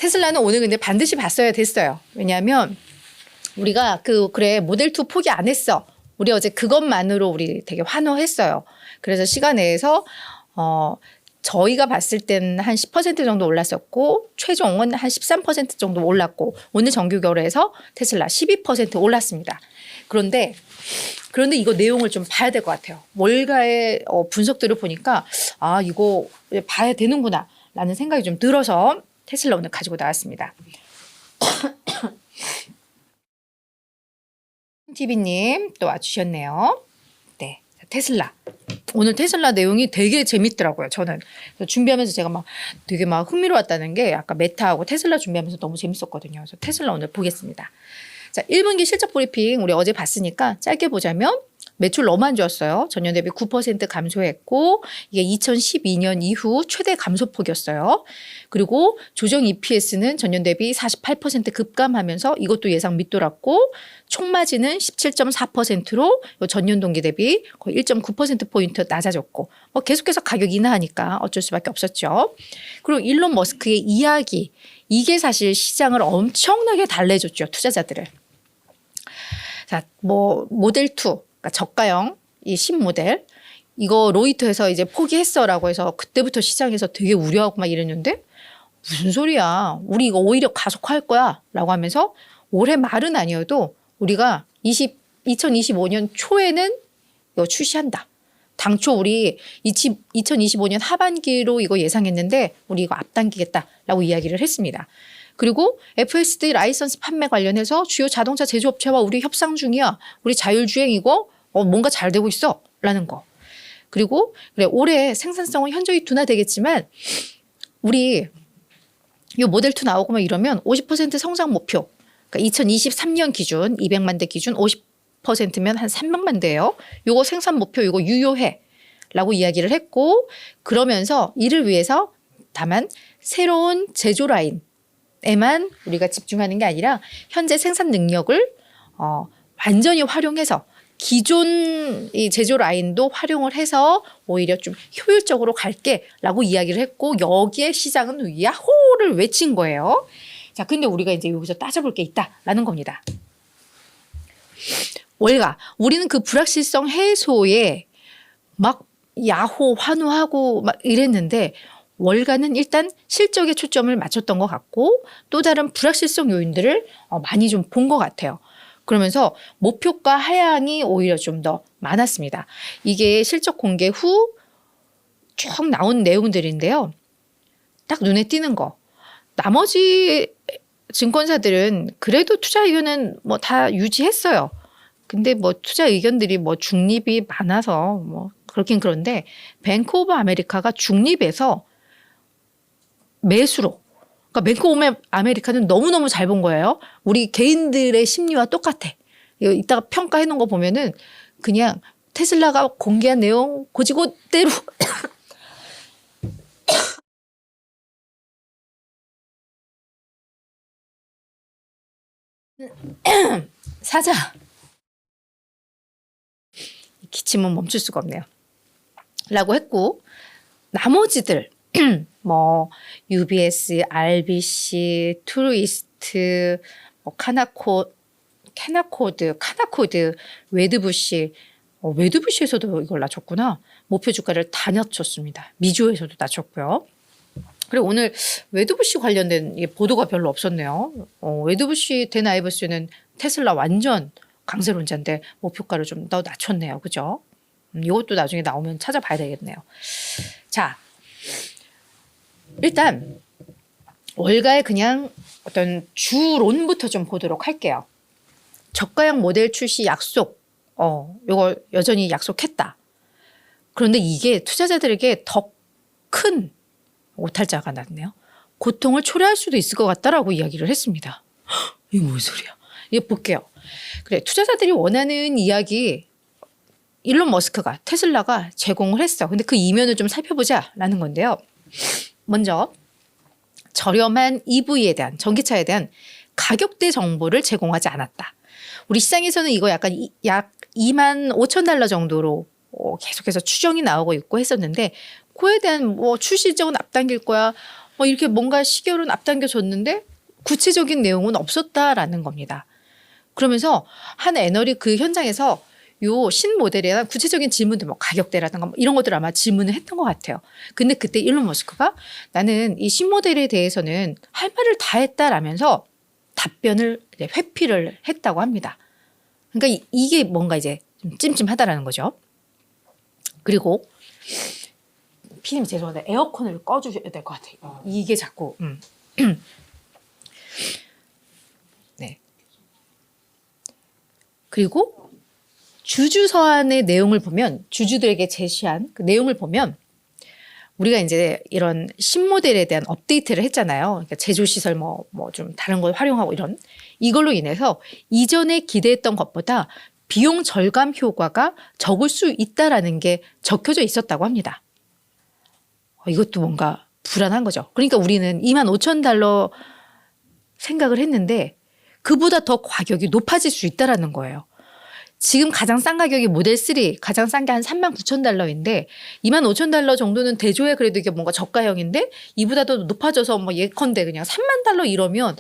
테슬라는 오늘 근데 반드시 봤어야 됐어요. 왜냐하면 우리가 그래 모델 2 포기 안 했어. 우리 어제 그것만으로 우리 되게 환호했어요. 그래서 시간 내에서 저희가 봤을 때는 한 10% 정도 올랐었고 최종은 한 13% 정도 올랐고 오늘 정규 거래에서 테슬라 12% 올랐습니다. 그런데 이거 내용을 좀 봐야 될 것 같아요. 월가의 분석들을 보니까 아 이거 봐야 되는구나 라는 생각이 좀 들어서 테슬라 오늘 가지고 나왔습니다. TV님 또 와주셨네요. 네, 테슬라. 오늘 테슬라 내용이 되게 재밌더라고요. 저는 준비하면서 제가 막 되게 막 흥미로웠다는 게 아까 메타하고 테슬라 준비하면서 너무 재밌었거든요. 그래서 테슬라 오늘 보겠습니다. 자, 1분기 실적 브리핑 우리 어제 봤으니까 짧게 보자면 매출 너무 안 좋았어요. 전년 대비 9% 감소했고 이게 2012년 이후 최대 감소폭이었어요. 그리고 조정 EPS는 전년 대비 48% 급감하면서 이것도 예상 밑돌았고 총마진은 17.4%로 전년 동기 대비 거의 1.9%포인트 낮아졌고 계속해서 가격 인하하니까 어쩔 수밖에 없었죠. 그리고 일론 머스크의 이야기 이게 사실 시장을 엄청나게 달래줬죠. 투자자들을. 자, 모델 2 그러니까 저가형 이 신모델 이거 로이터에서 이제 포기했어라고 해서 그때부터 시장에서 되게 우려하고 막 이랬는데 무슨 소리야. 우리 이거 오히려 가속화할 거야 라고 하면서 올해 말은 아니어도 우리가 2025년 초에는 이거 출시한다. 당초 우리 2025년 하반기로 이거 예상했는데 우리 이거 앞당기겠다라고 이야기를 했습니다. 그리고 FSD 라이선스 판매 관련해서 주요 자동차 제조업체와 우리 협상 중이야. 우리 자율주행이고 뭔가 잘 되고 있어 라는 거. 그리고 그래 올해 생산성은 현저히 둔화되겠지만 우리 이 모델 2 나오고 막 이러면 50% 성장 목표. 그러니까 2023년 기준 200만 대 기준 50%면 한 300만 대예요. 요거 생산 목표 요거 유효해 라고 이야기를 했고 그러면서 이를 위해서 다만 새로운 제조 라인에만 우리가 집중하는 게 아니라 현재 생산 능력을 완전히 활용해서 기존 이 제조 라인도 활용을 해서 오히려 좀 효율적으로 갈게라고 이야기를 했고 여기에 시장은 야호를 외친 거예요. 자, 근데 우리가 이제 여기서 따져볼 게 있다라는 겁니다. 월가 우리는 그 불확실성 해소에 막 야호 환호하고 막 이랬는데 월가는 일단 실적에 초점을 맞췄던 것 같고 또 다른 불확실성 요인들을 많이 좀 본 것 같아요. 그러면서 목표가 하향이 오히려 좀 더 많았습니다. 이게 실적 공개 후 쭉 나온 내용들인데요. 딱 눈에 띄는 거. 나머지 증권사들은 그래도 투자 의견은 뭐 다 유지했어요. 근데 뭐 투자 의견들이 뭐 중립이 많아서 뭐 그렇긴 그런데 뱅크 오브 아메리카가 중립에서 매수로 그러니까 뱅크 오브 아메리카는 너무너무 잘 본 거예요. 우리 개인들의 심리와 똑같아. 이거 이따가 평가해 놓은 거 보면은 그냥 테슬라가 공개한 내용 고지고대로 사자. 기침은 멈출 수가 없네요. 라고 했고 나머지들 뭐 UBS, RBC, 트루이스트, 뭐 카나코드, 웨드부시 웨드부시에서도 이걸 낮췄구나. 목표 주가를 다 낮췄습니다. 미주에서도 낮췄고요. 그리고 오늘 웨드부시 관련된 보도가 별로 없었네요. 웨드부시 데나이버스는 테슬라 완전 강세론자인데 목표가를 좀 더 낮췄네요. 그죠? 이것도 나중에 나오면 찾아봐야 되겠네요. 자, 일단 월가의 그냥 어떤 주론부터 좀 보도록 할게요. 저가형 모델 출시 약속, 이거 여전히 약속했다. 그런데 이게 투자자들에게 더 큰 오탈자가 났네요. 고통을 초래할 수도 있을 것 같다라고 이야기를 했습니다. 이게 뭔 소리야? 이거 볼게요. 그래, 투자자들이 원하는 이야기 일론 머스크가 테슬라가 제공을 했어. 근데 그 이면을 좀 살펴보자라는 건데요. 먼저 저렴한 EV에 대한 전기차에 대한 가격대 정보를 제공하지 않았다. 우리 시장에서는 이거 약 2만 5천 달러 정도로 계속해서 추정이 나오고 있고 했었는데 그에 대한 뭐 출시 일정은 앞당길 거야. 뭐 이렇게 뭔가 시결은 앞당겨졌는데 구체적인 내용은 없었다라는 겁니다. 그러면서 한 애널이 그 현장에서 요 신모델에 대한 구체적인 질문들, 뭐 가격대라든가 뭐 이런 것들 아마 질문을 했던 것 같아요. 근데 그때 일론 머스크가 나는 이 신모델에 대해서는 할 말을 다 했다라면서 답변을 이제 회피를 했다고 합니다. 그러니까 이게 뭔가 이제 좀 찜찜하다라는 거죠. 그리고 피디님 죄송한데 에어컨을 꺼주셔야 될 것 같아요. 이게 자꾸 네. 그리고 주주 서한의 내용을 보면 주주들에게 제시한 그 내용을 보면 우리가 이제 이런 신모델에 대한 업데이트를 했잖아요. 그러니까 제조시설 뭐 좀 다른 걸 활용하고 이걸로 인해서 이전에 기대했던 것보다 비용 절감 효과가 적을 수 있다라는 게 적혀져 있었다고 합니다. 이것도 뭔가 불안한 거죠. 그러니까 우리는 25,000달러 생각을 했는데 그보다 더 가격이 높아질 수 있다라는 거예요. 지금 가장 싼 가격이 모델 3, 가장 싼 게 한 39,000달러인데 25,000달러 정도는 대조해 그래도 이게 뭔가 저가형인데 이보다 더 높아져서 뭐 예컨대 그냥 3만 달러 이러면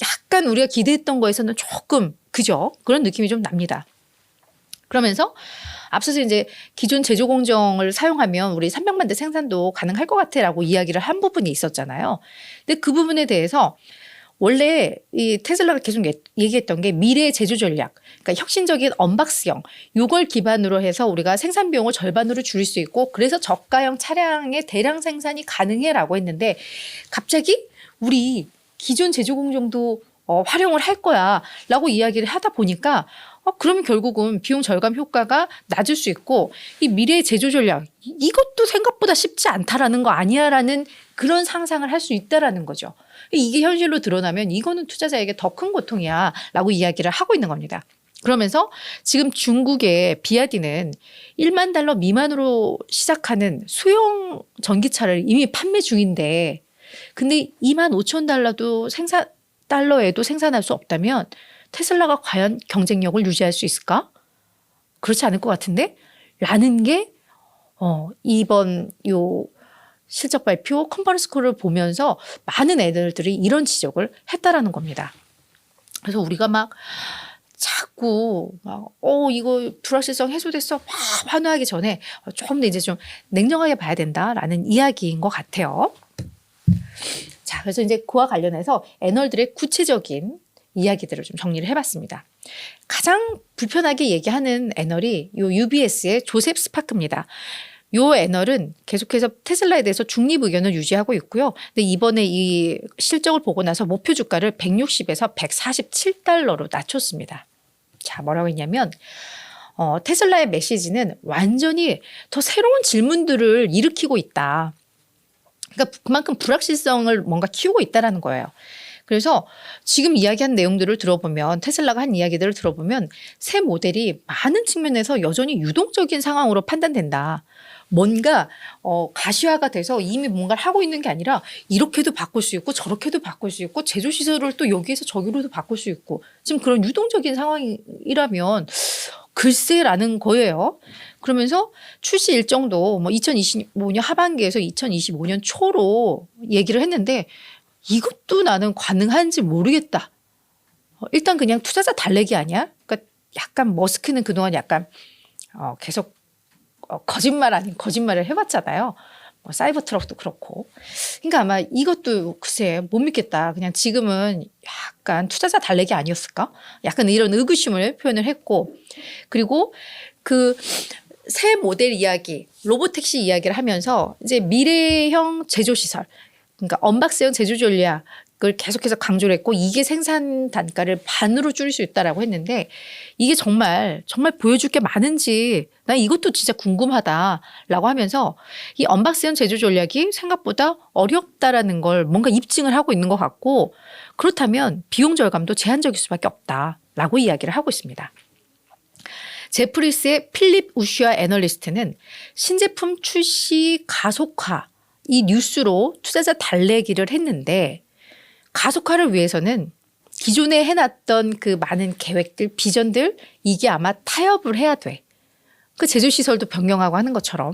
약간 우리가 기대했던 거에서는 조금 그죠? 그런 느낌이 좀 납니다. 그러면서 앞서서 이제 기존 제조 공정을 사용하면 우리 300만 대 생산도 가능할 것 같아라고 이야기를 한 부분이 있었잖아요. 근데 그 부분에 대해서 원래 이 테슬라가 계속 얘기했던 게 미래의 제조 전략, 그러니까 혁신적인 언박스형, 이걸 기반으로 해서 우리가 생산 비용을 절반으로 줄일 수 있고 그래서 저가형 차량의 대량 생산이 가능해라고 했는데 갑자기 우리 기존 제조 공정도 활용을 할 거야라고 이야기를 하다 보니까 그러면 결국은 비용 절감 효과가 낮을 수 있고 이 미래의 제조 전략 이것도 생각보다 쉽지 않다라는 거 아니야라는 그런 상상을 할 수 있다라는 거죠. 이게 현실로 드러나면 이거는 투자자에게 더 큰 고통이야라고 이야기를 하고 있는 겁니다. 그러면서 지금 중국의 비아디는 1만 달러 미만으로 시작하는 소형 전기차를 이미 판매 중인데 근데 25,000달러도 달러에도 생산할 수 없다면 테슬라가 과연 경쟁력을 유지할 수 있을까? 그렇지 않을 것 같은데? 라는 게 이번 요 실적 발표 컨퍼런스 콜을 보면서 많은 애들이 이런 지적을 했다라는 겁니다. 그래서 우리가 막 자꾸 이거 불확실성 해소됐어 막 환호하기 전에 조금 더 이제 좀 냉정하게 봐야 된다라는 이야기인 것 같아요. 자, 그래서 이제 그와 관련해서 애널들의 구체적인 이야기들을 좀 정리를 해봤습니다. 가장 불편하게 얘기하는 애널이 요 UBS의 조셉 스파크입니다. 요 애널은 계속해서 테슬라에 대해서 중립 의견을 유지하고 있고요. 근데 이번에 이 실적을 보고 나서 목표 주가를 160에서 147달러로 낮췄습니다. 자, 뭐라고 했냐면 테슬라의 메시지는 완전히 더 새로운 질문들을 일으키고 있다. 그러니까 그만큼 불확실성을 뭔가 키우고 있다라는 거예요. 그래서 지금 이야기한 내용들을 들어보면 테슬라가 한 이야기들을 들어보면 새 모델이 많은 측면에서 여전히 유동적인 상황으로 판단된다. 뭔가 가시화가 돼서 이미 뭔가를 하고 있는 게 아니라 이렇게도 바꿀 수 있고 저렇게도 바꿀 수 있고 제조시설을 또 여기에서 저기로도 바꿀 수 있고 지금 그런 유동적인 상황이라면 글쎄라는 거예요. 그러면서 출시 일정도 뭐 2025년 하반기에서 2025년 초로 얘기를 했는데 이것도 나는 가능한지 모르겠다. 일단 그냥 투자자 달래기 아니야? 그러니까 약간 머스크는 그동안 약간 계속 거짓말 아닌 거짓말을 해봤잖아요. 뭐 사이버 트럭도 그렇고. 그러니까 아마 이것도 글쎄 못 믿겠다. 그냥 지금은 약간 투자자 달래기 아니었을까? 약간 이런 의구심을 표현을 했고 그리고 그 새 모델 이야기, 로보택시 이야기를 하면서 이제 미래형 제조시설 그러니까 언박스형 제조 전략을 계속해서 강조를 했고 이게 생산 단가를 반으로 줄일 수 있다라고 했는데 이게 정말 보여줄 게 많은지 난 이것도 진짜 궁금하다라고 하면서 이 언박스형 제조 전략이 생각보다 어렵다라는 걸 뭔가 입증을 하고 있는 것 같고 그렇다면 비용 절감도 제한적일 수밖에 없다라고 이야기를 하고 있습니다. 제프리스의 필립 우슈아 애널리스트는 신제품 출시 가속화 이 뉴스로 투자자 달래기를 했는데 가속화를 위해서는 기존에 해놨던 그 많은 계획들, 비전들 이게 아마 타협을 해야 돼. 그 제조시설도 변경하고 하는 것처럼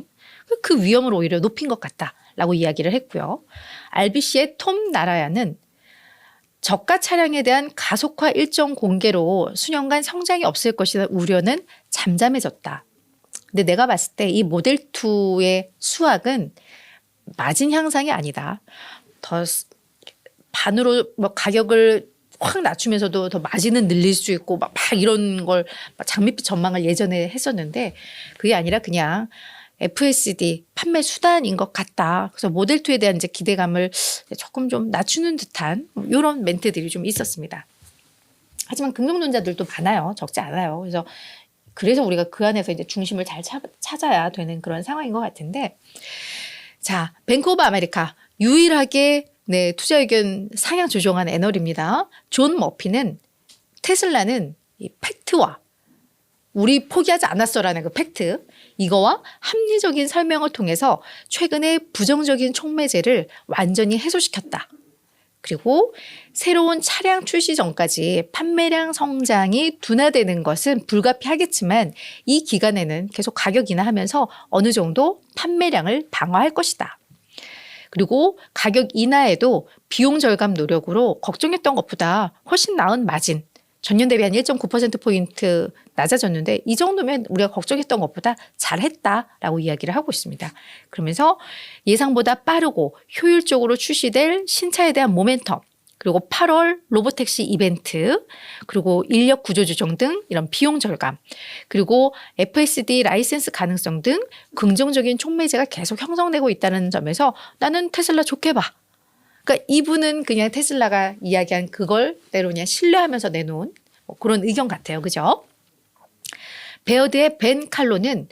그 위험을 오히려 높인 것 같다 라고 이야기를 했고요. RBC의 톰 나라야는 저가 차량에 대한 가속화 일정 공개로 수년간 성장이 없을 것이라는 우려는 잠잠해졌다. 근데 내가 봤을 때 이 모델2의 수확은 마진 향상이 아니다. 더 반으로 뭐 가격을 확 낮추면서도 더 마진은 늘릴 수 있고 막 이런 걸 장밋빛 전망을 예전에 했었는데 그게 아니라 그냥 FSD 판매 수단인 것 같다. 그래서 모델2에 대한 이제 기대감을 조금 좀 낮추는 듯한 이런 멘트들이 좀 있었습니다. 하지만 긍정론자들도 많아요. 적지 않아요. 그래서 우리가 그 안에서 이제 중심을 잘 찾아야 되는 그런 상황인 것 같은데, 자, 뱅크 오브 아메리카 유일하게 네, 투자 의견 상향 조정한 애널입니다. 존 머피는 테슬라는 이 팩트와 우리 포기하지 않았어라는 그 팩트, 이거와 합리적인 설명을 통해서 최근의 부정적인 촉매제를 완전히 해소시켰다. 그리고 새로운 차량 출시 전까지 판매량 성장이 둔화되는 것은 불가피하겠지만 이 기간에는 계속 가격 인하하면서 어느 정도 판매량을 방어할 것이다. 그리고 가격 인하에도 비용 절감 노력으로 걱정했던 것보다 훨씬 나은 마진, 전년 대비 한 1.9%포인트 낮아졌는데 이 정도면 우리가 걱정했던 것보다 잘했다라고 이야기를 하고 있습니다. 그러면서 예상보다 빠르고 효율적으로 출시될 신차에 대한 모멘텀, 그리고 8월 로보택시 이벤트, 그리고 인력 구조 조정 등 이런 비용 절감, 그리고 FSD 라이센스 가능성 등 긍정적인 촉매제가 계속 형성되고 있다는 점에서 나는 테슬라 좋게 봐. 그러니까 이분은 그냥 테슬라가 이야기한 그걸 때로 그냥 신뢰하면서 내놓은 그런 의견 같아요. 그죠? 베어드의 벤 칼로는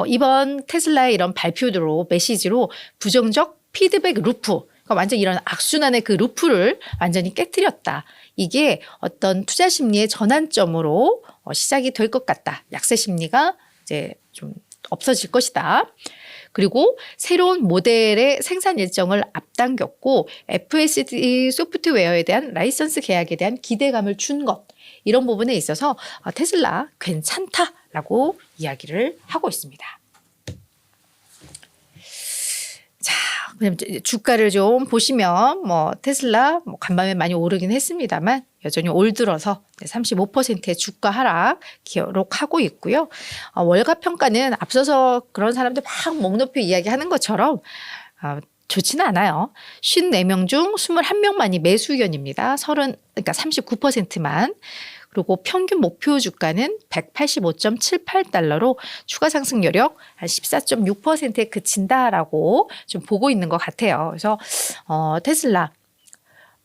이번 테슬라의 이런 발표로 메시지로 부정적 피드백 루프, 그러니까 완전 이런 악순환의 그 루프를 완전히 깨뜨렸다. 이게 어떤 투자 심리의 전환점으로 시작이 될 것 같다. 약세 심리가 이제 좀 없어질 것이다. 그리고 새로운 모델의 생산 일정을 앞당겼고 FSD 소프트웨어에 대한 라이선스 계약에 대한 기대감을 준 것, 이런 부분에 있어서 테슬라 괜찮다라고 이야기를 하고 있습니다. 자, 그럼 주가를 좀 보시면 테슬라 간밤에 많이 오르긴 했습니다만 여전히 올 들어서 35%의 주가 하락 기록하고 있고요. 월가 평가는 앞서서 그런 사람들 막 목 높여 이야기하는 것처럼 좋지는 않아요. 54명 중 21명만이 매수 의견입니다. 그러니까 39%만. 그리고 평균 목표 주가는 185.78달러로 추가 상승 여력 한 14.6%에 그친다라고 좀 보고 있는 것 같아요. 그래서 테슬라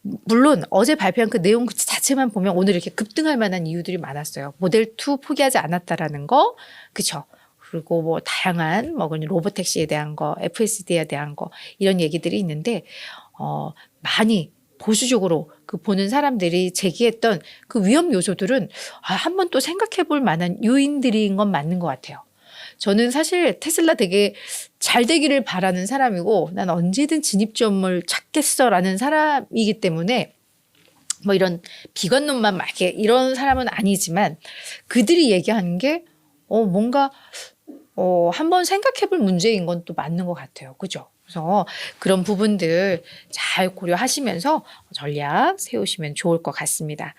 물론 어제 발표한 그 내용 자체만 보면 오늘 이렇게 급등할 만한 이유들이 많았어요. 모델2 포기하지 않았다라는 거, 그렇죠? 그리고 다양한 로보택시에 대한 거, FSD에 대한 거 이런 얘기들이 있는데 많이 보수적으로 그 보는 사람들이 제기했던 그 위험 요소들은 한번 또 생각해 볼 만한 요인들인 건 맞는 것 같아요. 저는 사실 테슬라 되게 잘 되기를 바라는 사람이고 난 언제든 진입점을 찾겠어라는 사람이기 때문에 이런 비관론만 막 이런 사람은 아니지만 그들이 얘기하는 게 뭔가 한번 생각해 볼 문제인 건 또 맞는 것 같아요. 그죠? 그래서 그런 부분들 잘 고려하시면서 전략 세우시면 좋을 것 같습니다.